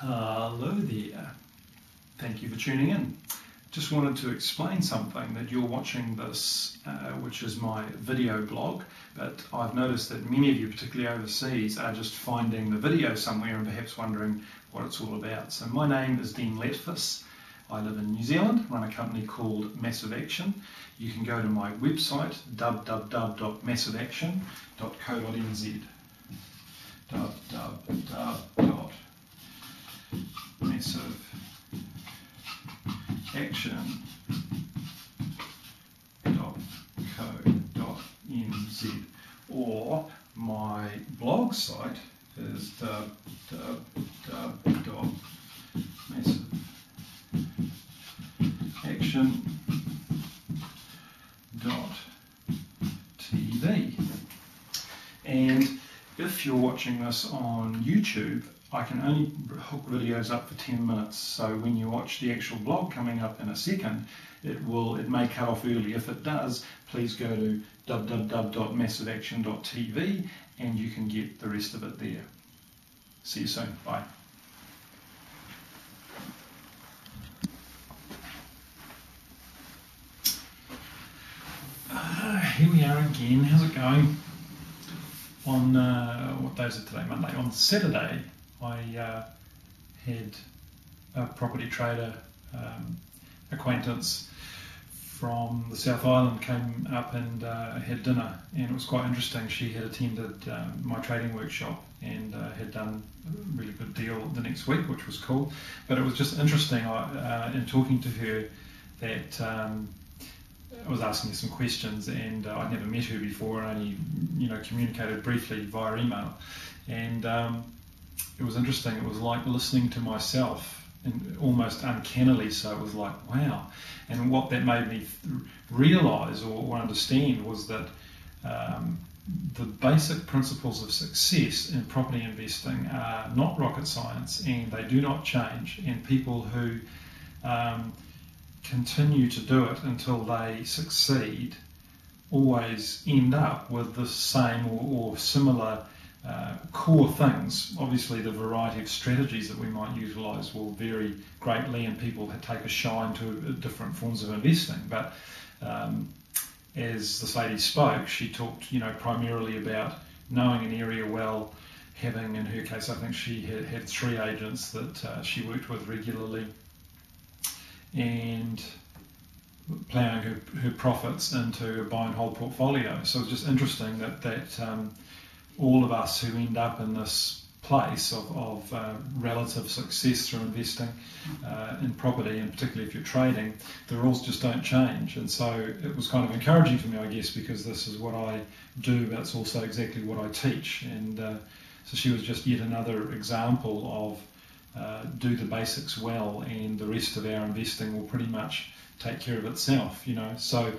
Hello there. Thank you for tuning in. Just wanted to explain something that you're watching this, which is my video blog, but I've noticed that many of you, particularly overseas, are just finding the video somewhere and perhaps wondering what it's all about. So my name is Dean Letfus. I live in New Zealand, run a company called Massive Action. You can go to my website, www.massiveaction.co.nz. massiveaction.co.nz, or my blog site is www.massiveaction.tv. And if you're watching this on YouTube, I can only hook videos up for 10 minutes, so when you watch the actual blog coming up in a second, it may cut off early. If it does, please go to www.massiveaction.tv and you can get the rest of it there. See you soon. Bye. Here we are again. How's it going? On what day is it today? Monday. On Saturday, I had a property trader acquaintance from the South Island came up and had dinner, and it was quite interesting. She had attended my trading workshop and had done a really good deal the next week, which was cool. But it was just interesting in talking to her that I was asking her some questions, and I'd never met her before, only communicated briefly via email, and it was interesting. It was like listening to myself, and almost uncannily so. It was like, wow. And what that made me realise or understand was that the basic principles of success in property investing are not rocket science, and they do not change, and people who continue to do it until they succeed always end up with the same or similar core things. Obviously the variety of strategies that we might utilise will vary greatly, and people take a shine to different forms of investing, but as this lady spoke, she talked primarily about knowing an area well, having, in her case, I think she had 3 agents that she worked with regularly, and planning her profits into a buy and hold portfolio. So it's just interesting that all of us who end up in this place of relative success through investing in property, and particularly if you're trading, the rules just don't change. And so it was kind of encouraging for me, I guess, because this is what I do, but it's also exactly what I teach. And so she was just yet another example of do the basics well, and the rest of our investing will pretty much take care of itself, So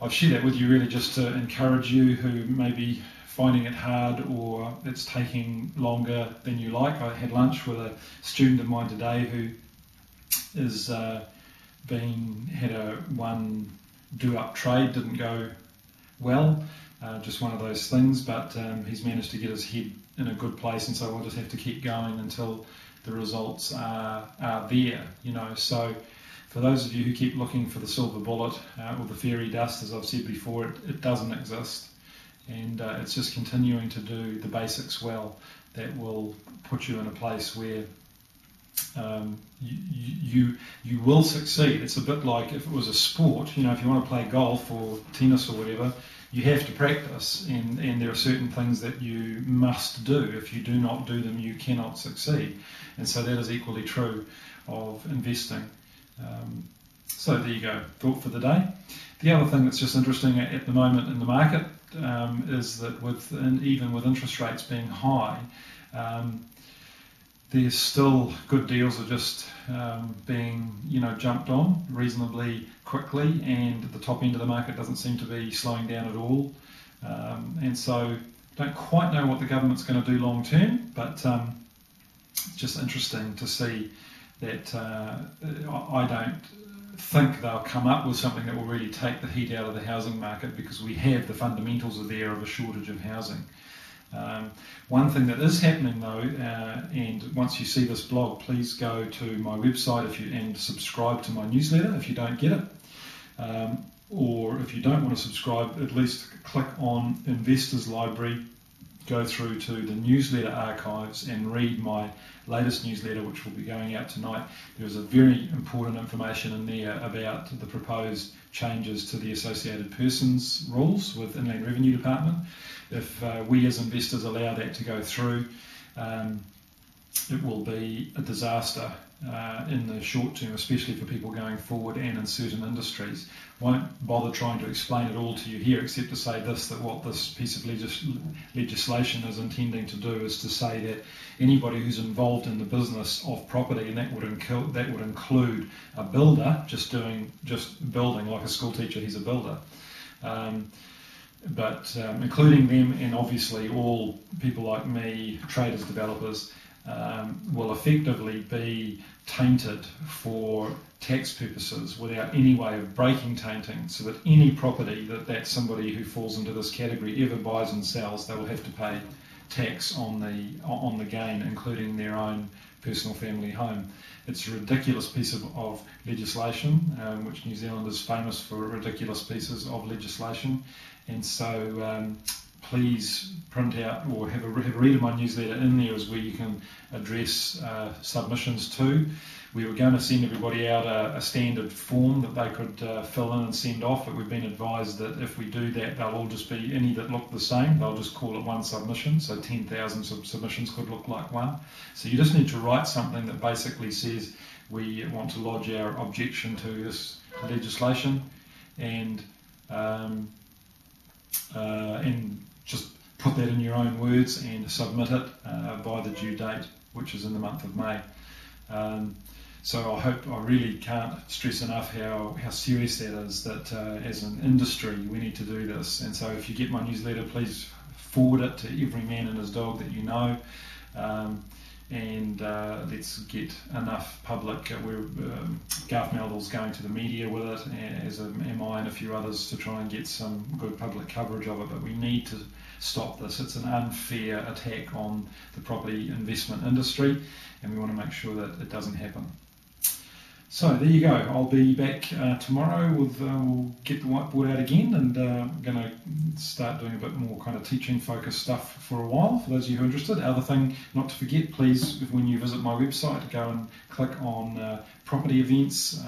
I've shared that with you really just to encourage you who may be finding it hard or it's taking longer than you like. I had lunch with a student of mine today who is had a one do-up trade, didn't go well, just one of those things, but he's managed to get his head in a good place, and so we'll just have to keep going until the results are there, So for those of you who keep looking for the silver bullet or the fairy dust, as I've said before, it doesn't exist. And it's just continuing to do the basics well that will put you in a place where you will succeed. It's a bit like if it was a sport, if you want to play golf or tennis or whatever, you have to practice, and there are certain things that you must do. If you do not do them, you cannot succeed. And so that is equally true of investing. So there you go, thought for the day. The other thing that's just interesting at the moment in the market is that even with interest rates being high, there's still good deals are just being jumped on reasonably quickly, and the top end of the market doesn't seem to be slowing down at all. And so don't quite know what the government's going to do long term, but it's just interesting to see that I don't think they'll come up with something that will really take the heat out of the housing market, because we have the fundamentals are there of a shortage of housing. One thing that is happening though, and once you see this blog, please go to my website and subscribe to my newsletter if you don't get it. Or if you don't want to subscribe, at least click on Investors Library, go through to the newsletter archives and read my latest newsletter, which will be going out tonight. There's a very important information in there about the proposed changes to the associated persons rules with Inland Revenue Department. If we as investors allow that to go through, it will be a disaster in the short term, especially for people going forward and in certain industries. Won't bother trying to explain it all to you here, except to say this, that what this piece of legislation is intending to do is to say that anybody who's involved in the business of property, and that would include a builder, just building, like a school teacher, he's a builder, but including them, and obviously all people like me, traders, developers, will effectively be tainted for tax purposes without any way of breaking tainting, so that any property that somebody who falls into this category ever buys and sells, they will have to pay tax on the gain, including their own personal family home. It's a ridiculous piece of legislation, which New Zealand is famous for ridiculous pieces of legislation, and so please print out or have a read of my newsletter. In there is where you can address submissions to. We were going to send everybody out a standard form that they could fill in and send off, but we've been advised that if we do that, they'll all just be any that look the same. They'll just call it one submission, so 10,000 submissions could look like one. So you just need to write something that basically says we want to lodge our objection to this legislation, and just put that in your own words and submit it by the due date, which is in the month of May. So I really can't stress enough how serious that is, that as an industry we need to do this. And so if you get my newsletter, please forward it to every man and his dog that you know, and let's get enough public. Garth Meldal's going to the media with it, as am I and a few others, to try and get some good public coverage of it. But we need to stop this. It's an unfair attack on the property investment industry, and we want to make sure that it doesn't happen. So there you go. I'll be back tomorrow with, we'll get the whiteboard out again, and I'm going to start doing a bit more kind of teaching focused stuff for a while, for those of you who are interested. Other thing not to forget, please, when you visit my website, go and click on property events.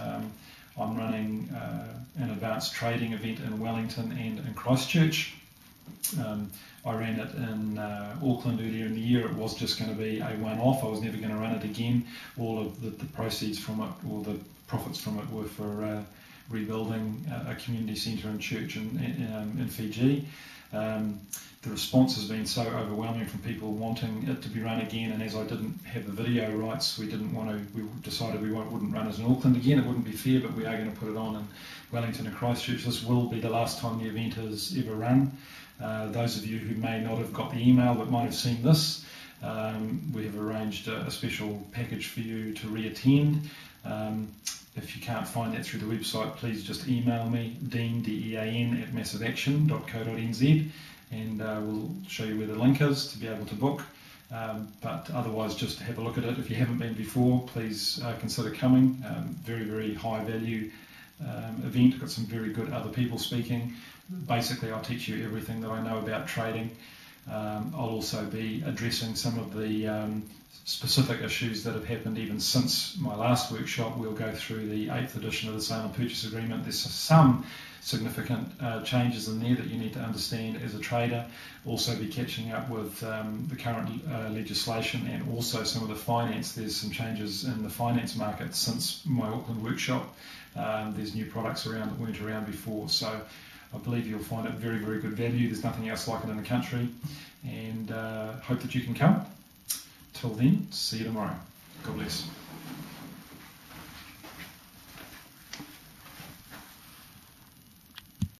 I'm running an advanced trading event in Wellington and in Christchurch. I ran it in Auckland earlier in the year. It was just going to be a one-off. I was never going to run it again. All of the proceeds from it, or the profits from it, were for rebuilding a community centre and church in Fiji. The response has been so overwhelming from people wanting it to be run again, and as I didn't have the video rights, we decided we wouldn't run it in Auckland again. It wouldn't be fair, but we are going to put it on in Wellington and Christchurch. This will be the last time the event is ever run. Those of you who may not have got the email but might have seen this, we have arranged a special package for you to re-attend. If you can't find that through the website, please just email me, Dean, D-E-A-N, @massiveaction.co.nz, and we'll show you where the link is to be able to book. But otherwise, just have a look at it. If you haven't been before, please consider coming. Very, very high value event. Got some very good other people speaking. Basically, I'll teach you everything that I know about trading. I'll also be addressing some of the specific issues that have happened even since my last workshop. We'll go through the 8th edition of the Sale and Purchase Agreement. There's some significant changes in there that you need to understand as a trader. Also be catching up with the current legislation, and also some of the finance. There's some changes in the finance market since my Auckland workshop. There's new products around that weren't around before. So I believe you'll find it very, very good value. There's nothing else like it in the country, and hope that you can come. Till then, see you tomorrow. God bless.